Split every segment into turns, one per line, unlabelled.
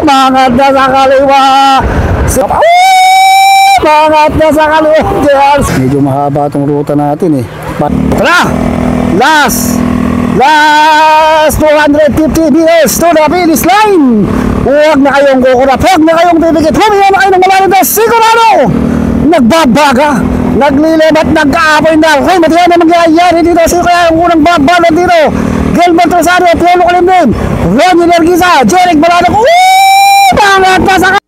Mangat na sa kaliwa. Mangat na sa kaliwa. Medyo mahaba itong ruta natin eh. Tara! Last 250 meters to the finish line. Huwag na kayong kukurap, huwag na kayong bibigit, huwag na kayo ng malalim. Sigurado nagbabaga, naglilibat, nag-aapoy na. Okay, matiyan na mangyayari dito. Sino kaya ang unang babalot dito? Gilbert Rosario, Piolo Kalimlim, Ronnie Lerguisa, Jeric Balanok. Pangat pa sa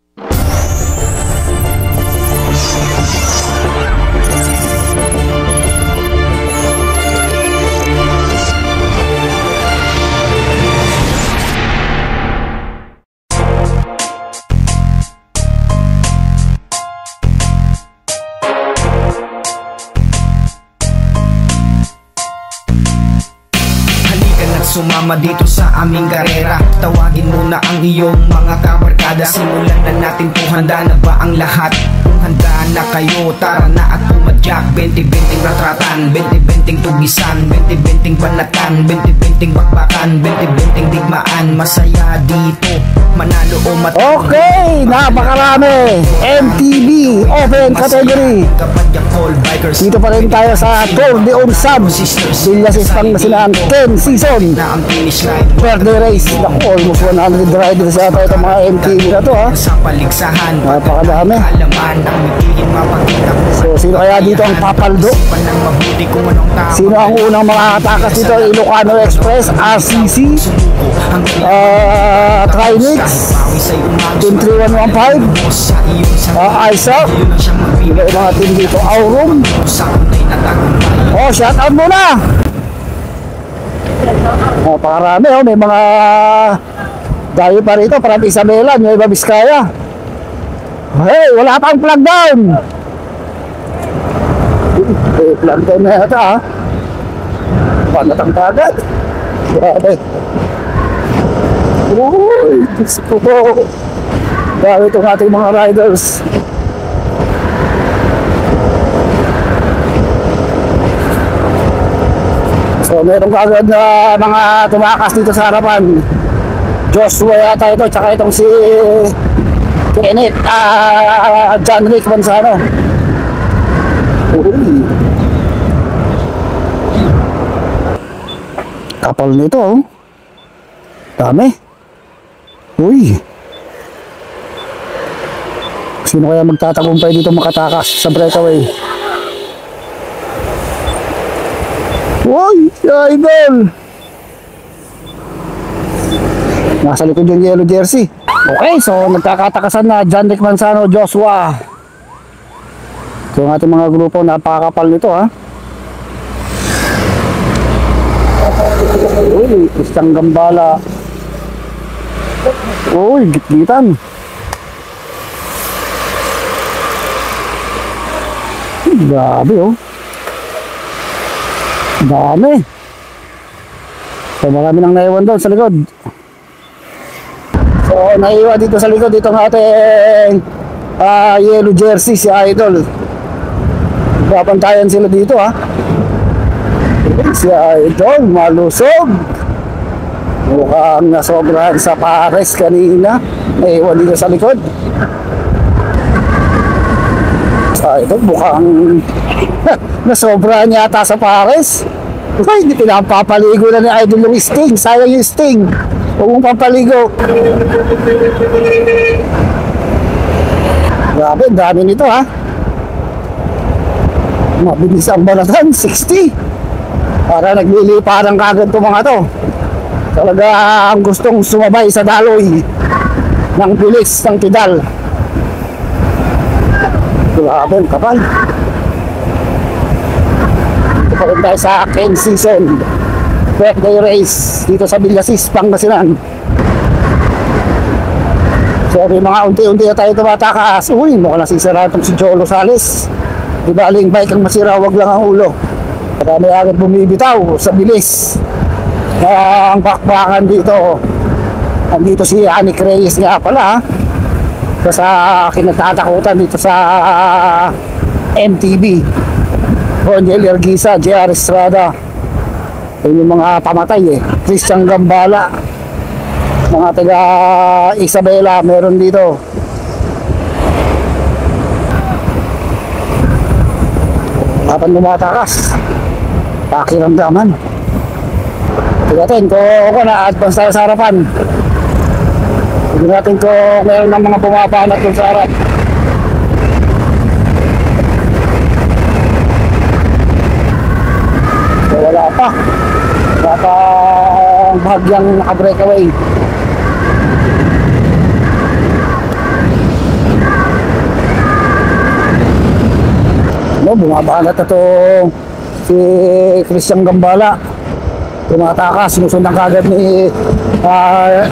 sumama dito sa aming karera. Tawagin mo na ang iyong mga kabarkada. Simulan na natin kung handa na ba ang lahat. Kung handa na kayo, tara na at pumadyak. 20-20 ratratan, 20-20 tugisan, 20-20 banatan, 20-20 bakbakan, 20-20 digmaan. Masaya dito, manalo o matalo.
Okay, napakarami. MTB Open Category. Dito pa rin tayo sa Tour de Orsab, Villasis Pangasinan 10 season. Birthday race. Naku, almost 100 riders yata itong mga MTB na to ha. Napakadami. So sino kaya dito ang papaldo? Sino ang unang makakatakas dito? Ilocano Express, RCC, Trinix, Team 3115, ISAF, iba yung mga team dito, Aurum. Oh, shout out muna. Napakarami oh, may mga dahil pa rito, parang Isabela, Nueva Vizcaya. Hey, wala pang flag down. Flag down na yata ha. Panatang kagad. Grabe. Uy, Diyos ko po. Dahil itong ating mga riders. So meron kagad na mga tumakas dito sa harapan. Joshua yata ito, tsaka itong si Kenneth, John Rick Manzano. Uy. Kapal nito oh. Dami. Uy. Sino kaya magtatagumpay dito makatakas sa breakaway? Uy, idol. Nasa likod yung yellow jersey. Okay, so nagkakatakasan na John Rick Manzano, Joshua. So ang ating mga grupo, napakakapal nito ha. Uy, Christian Gambala. Uy, gitgitan. Grabe oh. Dami. So marami nang naiwan doon sa likod. So naiwan dito sa likod dito ng ating yellow jersey si Idol. Babantayan sila dito ha. Si Idol malusog. Mukhang nasobrahan sa pares kanina. Naiwan dito sa likod. Idol mukhang nasobrahan yata sa pares. Ay, hindi pinapapaligo na ni Idol yung Sting. Sayang yung Sting. Huwag mong papaligo. Grabe, dami nito ha. Mabilis ang balatan, 60. Para nagliliparang kagad itong mga to. Talaga ang gustong sumabay sa daloy ng bilis ng pedal. Grabe, kapal. Ito pa rin tayo sa 10 season birthday race dito sa Villasis, Pangasinan. So may mga unti-unti na tayo tumatakas. Uy, mukhang nasisira itong si Jolo Sales. Di ba aling bike ang masira, wag lang ang ulo. Marami agad bumibitaw sa bilis. Ang bakbakan dito. Andito si Anik Reyes nga pala. Sa kinatatakutan dito sa MTB. Ronnie Lerguisa, JR Estrada. Yung mga pamatay eh. Christian Gambala. Mga taga Isabela meron dito. Kapan lumatakas, pakiramdaman. Tignan natin kung na-advance tayo sa harapan. Tignan natin kung meron ng mga pumapanat dun sa harap. So, wala pa. Wala pa bahagyang naka-breakaway. No, bumabanat na to si Christian Gambala. Tumatakas, sinusundan kagad ni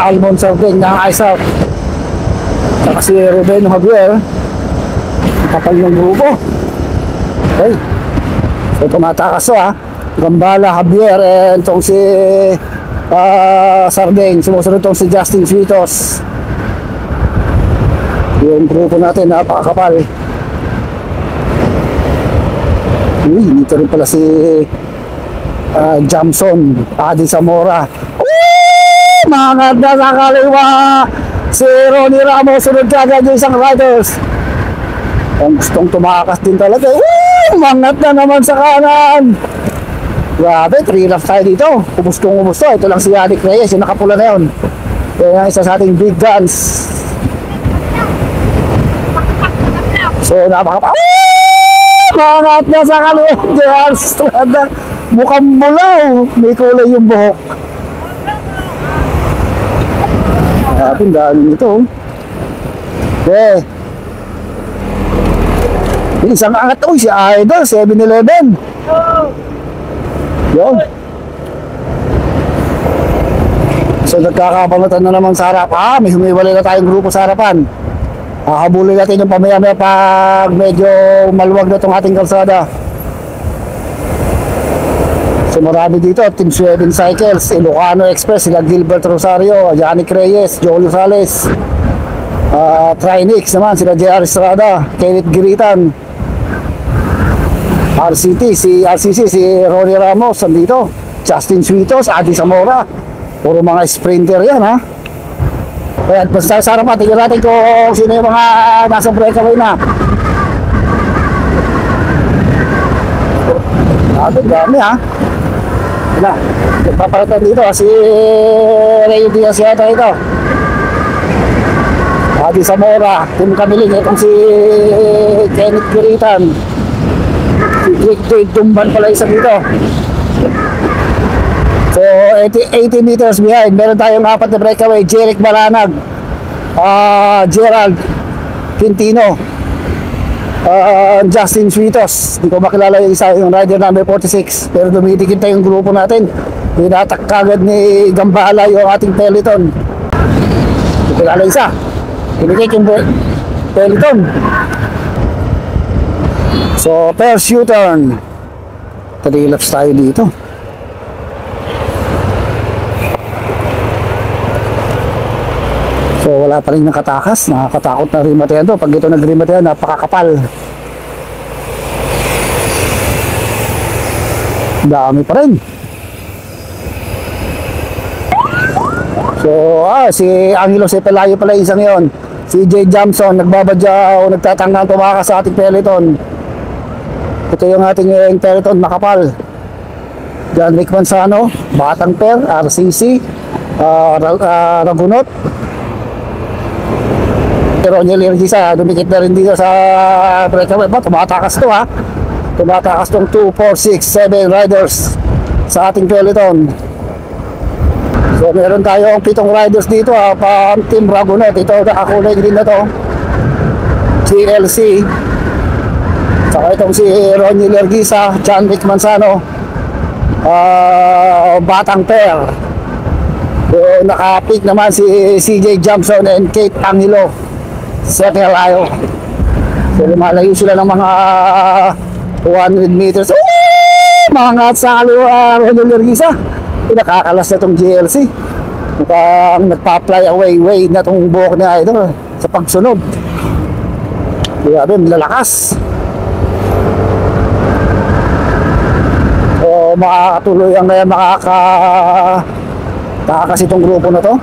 Almon Sardin ng ice out. Saka si Ruben Javier, kapal yung grupo. Okay, so tumatakas to Gambala, Javier, and itong si Sardin. Sumusunod itong si Justin Suitos. Yung grupo natin napakakapal. Uy, dito rin pala si Jamson, Adi Zamora. Mga nasa kaliwa, si Ronnie Ramos, sunod kagad yung isang riders. Ang gustong tumakas din talaga. Mangat na naman sa kanan. Grabe, 3 laps tayo dito. Umustong. Ito lang si Yannick Reyes, yung nakapula na yun. Kaya isa sa ating big guns. So, napakapa. Mangat na sa kaliwa. Mukhang mulaw. May kulay yung buhok. Ang dami nito. Okay. Isang angat. Uy, si Idol, 7-Eleven. Yun. So nagkakabangutan na naman sa harap. May humiwalay na tayong grupo sa harapan. Habulin natin yung pamaya-maya pag medyo maluwag na itong ating kalsada. So marami dito, Team Sweden Cycles, Ilocano Express, sila Gilbert Rosario, Yannick Reyes, Joel Sales, Trinix naman, sila JR Estrada, Kenneth Giritan, RCC, si Ronnie Ramos, andito, Justin Suitos, Adi Zamora, puro mga sprinter yan Kaya basta sa harapan, tingnan natin kung sino yung mga nasa breakaway na. Dami na, nagpapalitan dito si Ray Diaz yata ito. Adi Zamora, Tim Camiling, itong si Kenneth Giritan, si Jake Tumban pala isa dito. So 80 meters behind, meron tayong 4 na breakaway. Jeric Balanag, Gerald Quintino, Justin Suitos. Hindi ko makilala yung isa, yung rider number 46, pero dumidikit tayong grupo natin. Hinatak kagad ni Gambala yung ating peloton. Hindi ko kilala isa, dumidikit yung peloton. So first U-turn, 3 laps tayo dito. So wala pa rin nakatakas. Nakakatakot na remote yan to. Pag ito nag-remote yan, napakakapal. Dami pa rin. So si Angelo Cepelayo pala isang yon. Si Jay Jamson nagbabadya o nagtatanggang tumakas sa ating peloton. Ito yung ating peloton makapal. John Rick Manzano, Batang Per, RCC, Ragunot, Ronnie Lergisa, dumikit na rin dito sa breakaway. Tumatakas to tumatakas tong 2, 4, 6, 7 riders sa ating peloton. So meron tayong 7 riders dito pa Team Ragunot. Ito nakakulay din na to, GLC. Saka itong si Ronnie Lergisa, John Rick Manzano, Batang Per. So naka-pick naman si CJ Jamson and Kate Angelo Cepelayo. So lumalayo sila ng mga 100 meters. Mga sa kaliwa, Ronnie Lergisa. Nakakalas na itong GLC. Mukhang nagpa-fly away na itong buhok niya ito sa pagsunod. Grabe, lalakas. So makakatuloy ang makakakas itong grupo na to.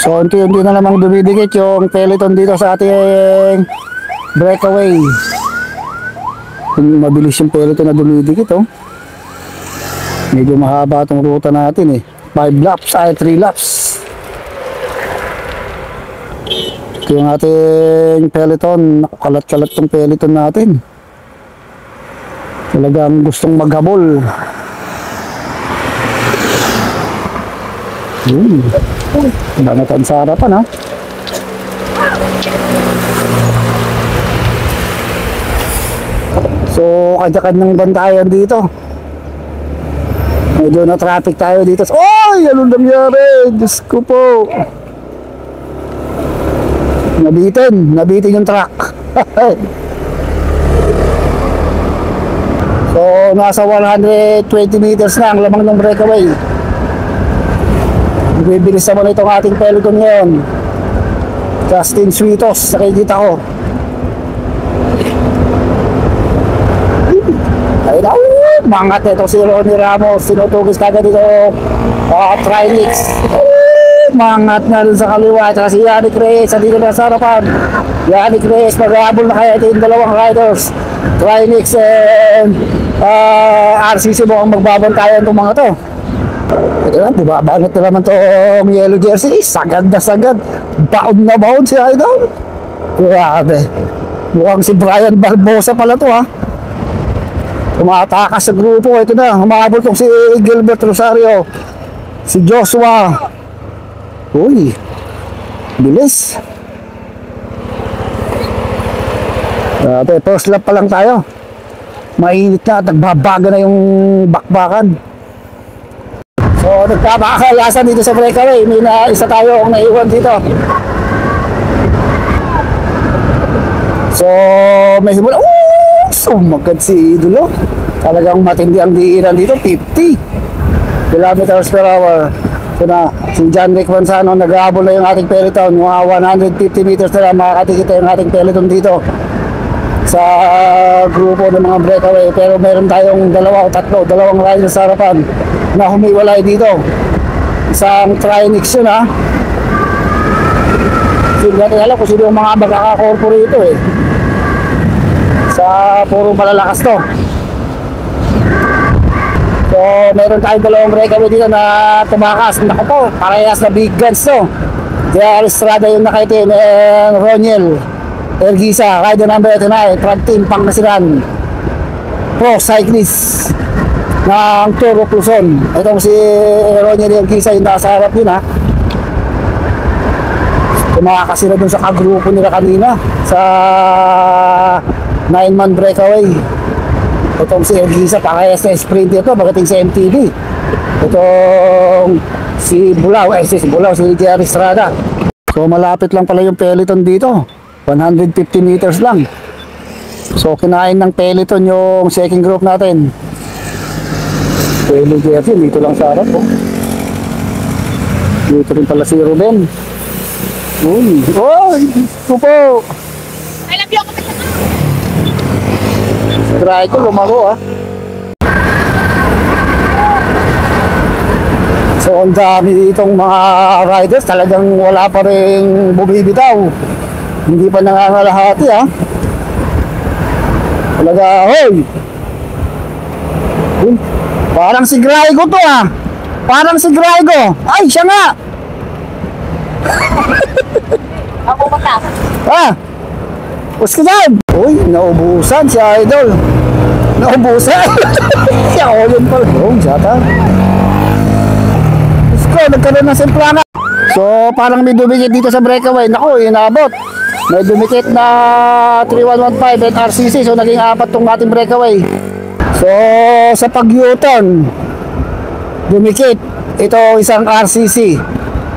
So unti-unti na namang dumidikit yung peloton dito sa ating breakaway. Mabilis yung peloton na dumidikit, oh. Medyo mahaba itong ruta natin, eh. 5 laps ay 3 laps. Ito yung ating peloton. Kalat-kalat yung peloton natin. Talagang gustong maghabol. Banatan sa harapan, ha. So kanya-kanyang bantayan dito. Medyo na traffic tayo dito. Oy! Anong nangyari? Diyos ko po. Nabitin yung truck. So nasa 120 meters na ang lamang ng breakaway. Bibilis naman itong ating peloton ngayon. Justin Suitos, nakikita ko. Ay na, mangat ito si Ronnie Ramos. Sinutugis kagad dito Trinix. Mangat na dun sa kaliwa. At si Yannick Reyes dito na sa harapan. Yannick Reyes, mag-aabol na kaya ito yung dalawang riders, Trinix and RCC. mo ang magbabantayan itong mga to. Ito na, bumabangat na naman itong yellow jersey. Sagad na sagad. Baon na baon si Idol. Grabe. Mukhang si Brian Barbosa pala to, ha. Umatakas sa grupo. Ito na, humabol tong si Gilbert Rosario, si Joshua. Uy, bilis. Grabe, first lap pa lang tayo. Mainit na at nagbabaga na yung bakbakan. So nagpapakalasan dito sa breakaway. May isa tayo ang naiwan dito. So may himula. Sumagad si Idolo. Talagang matindi ang diiran dito. 50 kilometers per hour. So na si John Rick Manzano, nag-aabol na yung ating peloton. Mga 150 meters na lang makakatikita yung ating peloton dito sa grupo ng mga breakaway. Pero meron tayong dalawang riders sa harapan na humiwalay dito. Isang Trinix yun, ha. Hindi natin alam kung sino yung mga magkaka-corporate ito, eh. Sa puro malalakas to. So meron tayong dalawang breakaway dito na tumakas. Naku po, parehas na big guns to. Kaya Estrada yung nakaitin, Roniel Ergisa, rider number 89, track team Pangasinan Pro Cyclist ng Tour of Luzon. Itong si Roniel Ergisa yung nasa harap yun, ha. Tumakas sila dun sa kagrupo nila kanina sa 9-man breakaway. Itong si Ergisa, pakayas na sprinter to pagdating sa MTB. Itong si Bulao, si Jerry Estrada. So malapit lang pala yung peloton dito, 150 meters lang. So kinain ng peloton yung second group natin. Pwede Jersey, dito lang sa harap, oh. Dito rin pala si Ruben. Uy, ito po.
I love you.
Try ko, lumago, ha. So ang dami itong mga riders, talagang wala pa rin bumibitaw. Hindi pa nangangalahati, ha. Talaga, hoy! Parang si Graigo to, ha. Parang si Graigo. Ay, siya nga!
Ako mata.
Ha? Puski dyan! Uy, naubusan si Idol. Naubusan. Si Olin pala. Oh, sata. Pusko, nagkaroon ng simplana. So, parang may dumikit dito sa breakaway. Naku, inabot. May dumikit na 3115 at RCC. So, naging 4 tong ating breakaway. So, sa pag-U-turn, dumikit. Ito isang RCC.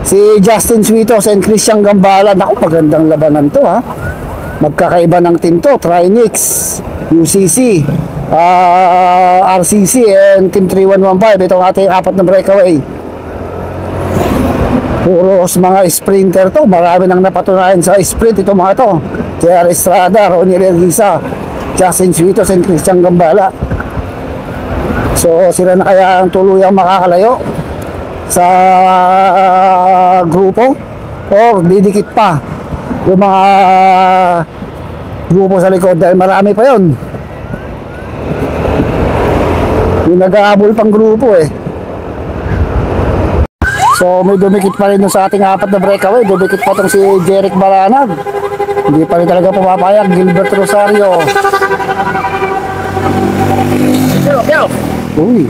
Si Justin Suitos and Christian Gambala. Naku, magandang labanan to, ha. Magkakaiba ng team to. Trinix, UCC, RCC and Team 3115. Itong ating 4 na breakaway. Puros mga sprinter to. Marami nang napatunayan sa sprint ito mga to. Jerry Estrada, Roniel Ergisa, Justin Suitos and Christian Gambala. So sila na kaya ang tuluyang makakalayo sa grupo o didikit pa yung mga grupo sa likod dahil marami pa yun. Yung nag-aabol pang grupo eh. So may dumikit pa rin yung sa ating apat na breakaway. Dumikit pa itong si Jeric Balanag. Hindi pa rin talaga pumapayag. Gilbert Rosario. Uy,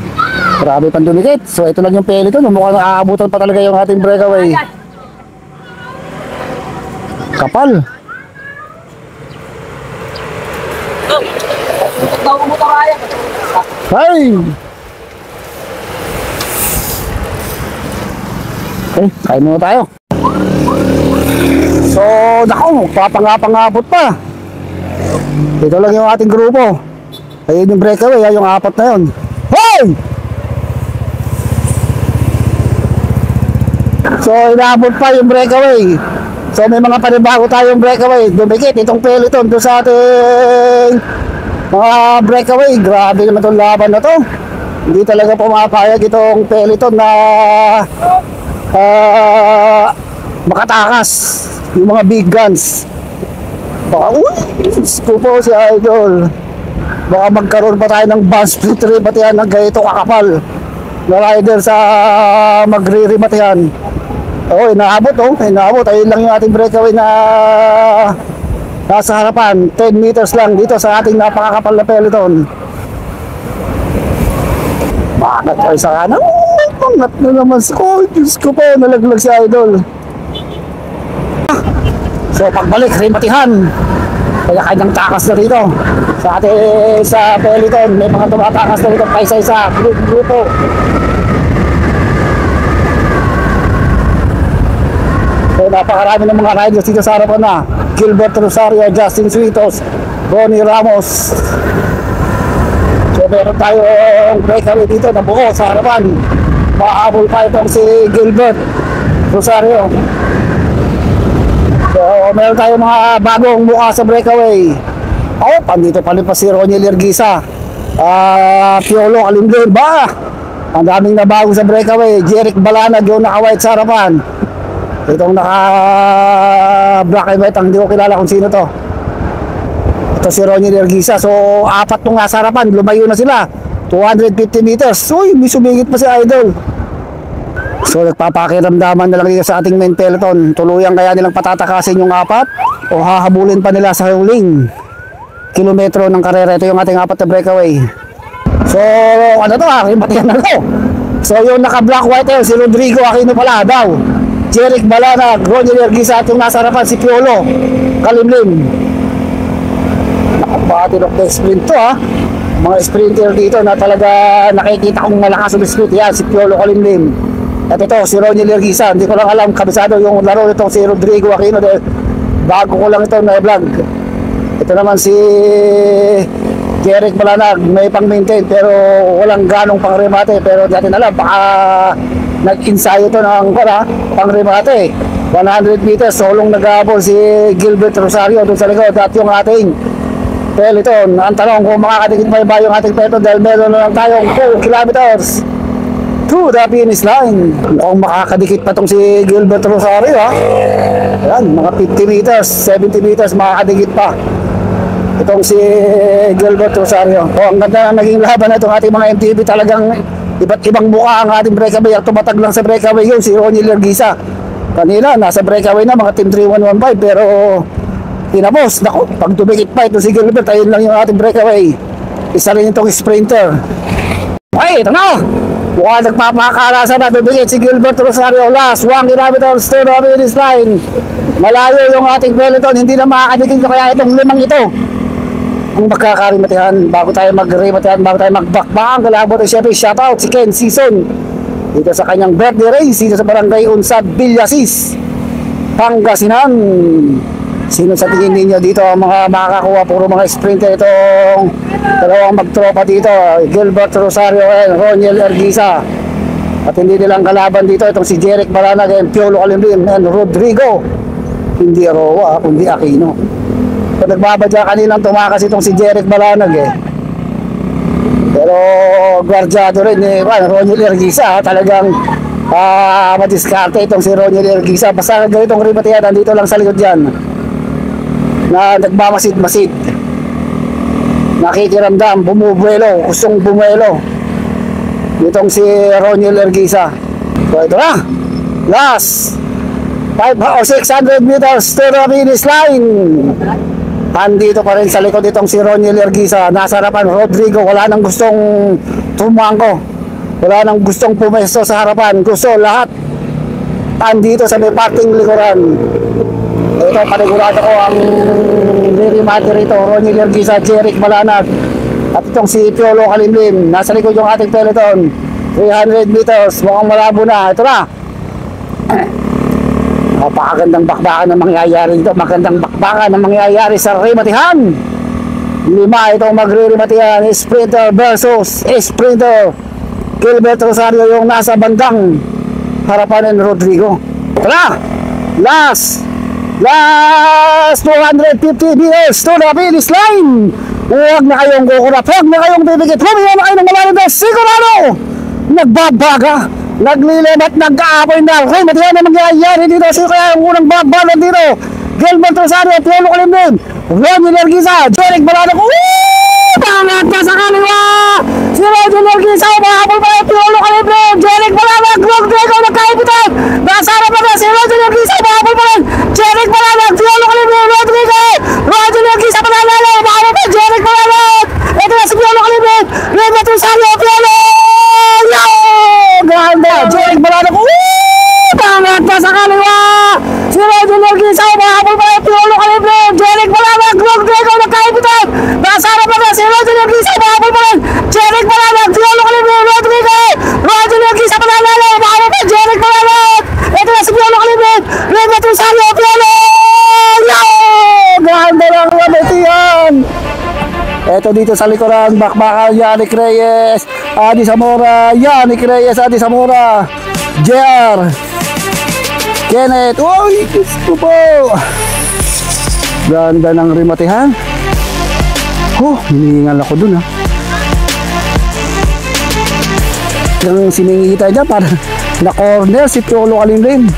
grabe pang dumikit. So ito lang yung peloton. Mukhang aabutan pa talaga yung ating breakaway. Kapal. Hey! Okay, kain muna tayo. So, naku, papangapangabot pa. Ito lang yung ating grupo. Ayun yung breakaway, yung apat na yun. Hey! So, inaabot pa yung breakaway. So, may mga panibago tayong breakaway. Dumikit itong peloton doon sa ating mga breakaway. Grabe naman itong laban na to. Hindi talaga pumapayag itong peloton na makatakas yung mga big guns. Baka, ko po si Idol, baka magkaroon pa tayo ng bus split rebatihan ng ganito kakapal na rider sa magre-rebatihan. Inaabot inaabot. Ayun lang yung ating breakaway na nasa harapan, 10 meters lang dito sa ating napakakapal na peloton. Bakit tayo sa kanan? Pangat na naman ko. Diyos ko po, nalaglag si Idol. So pagbalik, rebatihan. Kaya kanyang takas na rito sa peloton. May mga tumatakas na rito pa isa-isa, grupo. So napakarami ng mga riders dito sa harapan na. Gilbert Rosario, Justin Suitos, Ronnie Ramos. So meron tayong breakaway dito na buo sa harapan. Mahabol pa itong si Gilbert Rosario. So meron tayong mga bagong mukha sa breakaway. Pandito pa rin pa si Ronnie Lerguisa, Piolo Kalimlin ba? Ang daming nabago sa breakaway. Jeric Balanag yung naka-white sa harapan. Itong naka-black and white, ang hindi ko kilala kung sino to. Ito si Ronnie Lerguisa. So apat nung nasa harapan, lumayo na sila 250 meters. Uy, may sumigit pa si Idol. So nagpapakiramdaman na lang dito sa ating main peloton. Tuluyan kaya nilang patatakasin yung apat o hahabulin pa nila sa huling kilometro ng karera. Ito yung ating apat na breakaway. So ano to, rebatihan na to. So yung naka-black white si Rodrigo Aquino pala daw. Jeric Balanag, Ronnie Lerguisa at yung nasa harapan si Piolo Kalimlim. Nakabati ng sprint to mga sprinter dito na talaga nakikita kong malakas ang sprint. Yan, si Piolo Kalimlim. At ito, si Ronnie Lerguisa. Hindi ko lang alam, kabisado yung laro nito si Rodrigo Aquino. Bago ko lang ito na vlog. Ito naman si Jeric Balanag, may pang-maintain pero walang ganong pang-remate. Pero di natin alam, baka nag-ensayo ito ng pang-remate. 100 meters, solong nag-aabol si Gilbert Rosario doon sa likod. At yung ating peloton, ang tanong kung makakadikit ba yung ating peloton dahil meron na lang tayong 2 kilometers to the finish line. Mukhang makakadikit pa itong si Gilbert Rosario Ayan, mga 50 meters, 70 meters makakadikit pa itong si Gilbert Rosario. Ang ganda na naging laban na itong ating mga MTV. Talagang iba't ibang mukha ang ating breakaway. At tumatag lang sa breakaway yun si Ronnie Lerguisa. Kanina nasa breakaway na mga team 3115 pero tinapos. Naku, pag tumikit pa ito si Gilbert, ayun lang yung ating breakaway. Isa rin itong sprinter. Okay, ito na. Mukhang nagpapakalasan na bibigit si Gilbert Rosario. Last 1 kilometer to the finish line. Malayo yung ating peloton. Hindi na makakadikit kaya itong limang ito ang magkakarimatihan bago tayo magrimatihan, bago tayo magbakbang. Kalabot ay syempre shoutout si Ken Season dito sa kanyang birthday race dito sa Barangay Unsad, Villasis, Pangasinan. Sino sa tingin ninyo dito ang mga makakakuha? Puro mga sprinter itong dalawang magtropa dito, Gilbert Rosario and Ronnie Lerguisa. At hindi nilang kalaban dito itong si Jeric Balanag and Piolo Kalimlim and Rodrigo, hindi Roa kundi Aquino. So nagbabadya kaninang tumakas itong si Jeric Balanag pero gwardyado rin Ronnie Lerguisa. Talagang madiskarte itong si Ronnie Erguisa. Basta ganitong rimatihan, nandito lang sa likod yan na nagmamasid-masid, nakikiramdam, bumubuelo, gustong bumuelo itong si Ronnie Erguisa. So ito na, last 5 or 600 meters to the finish line. Andito pa rin sa likod itong si Ronnie Erguisa. Nasa harapan Rodrigo, wala nang gustong tumangko, wala nang gustong pumesto sa harapan. Gusto lahat andito sa may parting likuran. Ito, panigurado ko ang dirimate rito, Ronnie Erguisa, Jeric Malanag at itong si Piolo Kalimlim. Nasa likod yung ating peloton. 300 meters, mukhang malabo na. Ito na, napakagandang bakbakan na mangyayari dito. Magandang bakbakan na mangyayari sa rimatihan. 5 itong magre-rimatihan. Sprinter versus sprinter. Gilbert Rosario yung nasa bandang harapan ng Rodrigo. Tara, last 250 meters to the finish line. Huwag na kayong kukurap, huwag na kayong bibigit. Humiyan na kayo ng malalim. Sigurado nagbabaga, naglilimat, nag-aapoy na rimatihan na mangyayari dito. Sino kaya yung unang babalan dito? Gilbert Rosario, Piolo Kalimlim, Ronnie Erguisa, Jeric Malanag. Pangat na sa kaliwa! Si Ronnie Erguisa, mahabol pa yung Piolo Kalimlim, Jeric Malanag, Rodrigo nagkaibitan. Nasa harapan na si Ronnie Erguisa, mahabol pa rin Jeric Malanag, Piolo Kalimlim, Rodrigo, Ronnie Erguisa panalala, mahabol pa Jeric Malanag. Ito na si Piolo Kalimlim, Gilbert Rosario, Piolo! Ganda! Jeric Malanag. Pangat na sa kaliwa! Si Ronnie Erguisa, mahabol pa yung Piolo Kalimlim, Jeric Malanag, Rodrigo nagkaibitan. Nasa harapan na si Ronnie Erguisa, mahabol pa rin Jeric Malanag, Piolo Kalimlim, Rodrigo, Ronnie Erguisa panalala, mahabol pa Jeric Malanag. Ito na si Piolo Kalimlim, Gilbert Rosario, Piolo! Ganda ng rimatihan! Ito dito sa likuran, bakbakan, Yannick Reyes, Adi Zamora, Yannick Reyes, Adi Zamora, JR, Kenneth. Uy, gusto po. Ganda ng rimatihan. Hinihingal ako dun, ha. Yung siningita dyan, parang na corner si Piolo Kalimlim.